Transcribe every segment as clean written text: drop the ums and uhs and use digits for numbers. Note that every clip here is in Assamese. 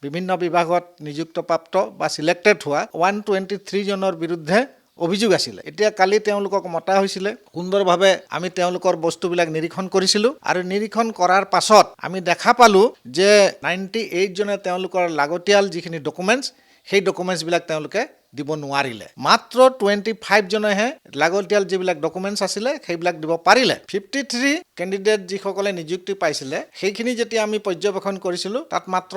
বিভিন্ন বিভাগত নিযুক্তপ্ৰাপ্ত বা সিলেক্টেড হোৱা 123 জনৰ বিৰুদ্ধে অভিযোগ আছিলে। এতিয়া কালি তেওঁলোকক মতা হৈছিলে, সুন্দৰভাৱে আমি তেওঁলোকৰ বস্তুবিলাক নিৰীক্ষণ কৰিছিলোঁ আৰু নিৰীক্ষণ কৰাৰ পাছত আমি দেখা পালোঁ যে 98 জনে তেওঁলোকৰ লাগতিয়াল যিখিনি ডকুমেণ্টছ সেই ডকুমেণ্টছবিলাক তেওঁলোকে দিব নোৱাৰিলে। মাত্ৰ 25 জনেহে লাগতিয়াল যিবিলাক ডকুমেণ্টছ আছিলে সেইবিলাক দিব পাৰিলে। 53 কেণ্ডিডেট যিসকলে নিযুক্তি পাইছিলে সেইখিনি যেতিয়া আমি পৰ্যবেক্ষণ কৰিছিলোঁ তাত মাত্ৰ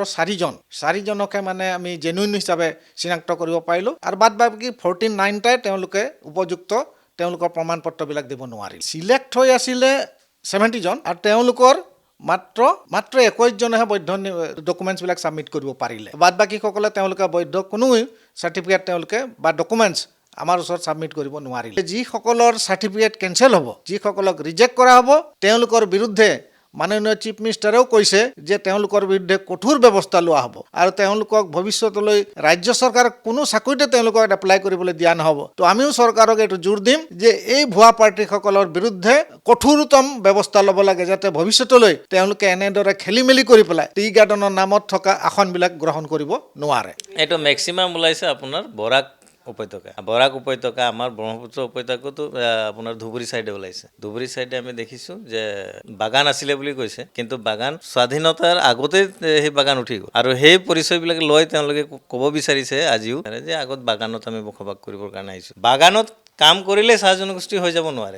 4জনকে মানে আমি জেনুইন হিচাপে চিনাক্ত কৰিব পাৰিলোঁ আৰু বাদ বাকী 49টাই তেওঁলোকে উপযুক্ত তেওঁলোকৰ প্ৰমাণ পত্ৰবিলাক দিব নোৱাৰিল। চিলেক্ট হৈ আছিলে 70 জন আৰু তেওঁলোকৰ মাত্ৰ 21 জনেহে বৈধ ডকুমেণ্টছবিলাক ছাবমিট কৰিব পাৰিলে। বাদ বাকীসকলে তেওঁলোকে বৈধ কোনো চাৰ্টিফিকেট তেওঁলোকে বা ডকুমেণ্টছ আমাৰ ওচৰত ছাবমিট কৰিব নোৱাৰিলে। যিসকলৰ চাৰ্টিফিকেট কেঞ্চেল হ'ব, যিসকলক ৰিজেক্ট কৰা হ'ব, তেওঁলোকৰ বিৰুদ্ধে মাননীয় চিফ মিনিষ্টাৰেও কৈছে যে তেওঁলোকৰ বিৰুদ্ধে কঠোৰ ব্যৱস্থা লোৱা হ'ব আৰু তেওঁলোকক ভৱিষ্যতলৈ ৰাজ্য চৰকাৰ কোনো চাকৰিতে তেওঁলোকক এপ্লাই কৰিবলৈ দিয়া নহ'ব। তো আমিও চৰকাৰক এইটো জোৰ দিম যে এই ভুৱা প্ৰাৰ্থীসকলৰ বিৰুদ্ধে কঠোৰতম ব্যৱস্থা ল'ব লাগে, যাতে ভৱিষ্যতলৈ তেওঁলোকে এনেদৰে খেলি মেলি কৰি পেলাই টি গাৰ্ডেনৰ নামত থকা আসনবিলাক গ্ৰহণ কৰিব নোৱাৰে। এইটো মেক্সিমাম ওলাইছে আপোনাৰ বৰাক উপত্যকা আমাৰ ব্ৰহ্মপুত্ৰ উপত্যকাতো আপোনাৰ ধুবুৰী চাইডে ওলাইছে। ধুবুৰী চাইডে আমি দেখিছোঁ যে বাগান আছিলে বুলি কৈছে, কিন্তু বাগান স্বাধীনতাৰ আগতে সেই বাগান উঠি গ'ল আৰু সেই পৰিচয়বিলাক লৈ তেওঁলোকে ক'ব বিচাৰিছে আজিও যে আগত বাগানত আমি বসবাস কৰিবৰ কাৰণে আহিছোঁ। বাগানত কাম কৰিলে চাহ জনগোষ্ঠী হৈ যাব নোৱাৰে।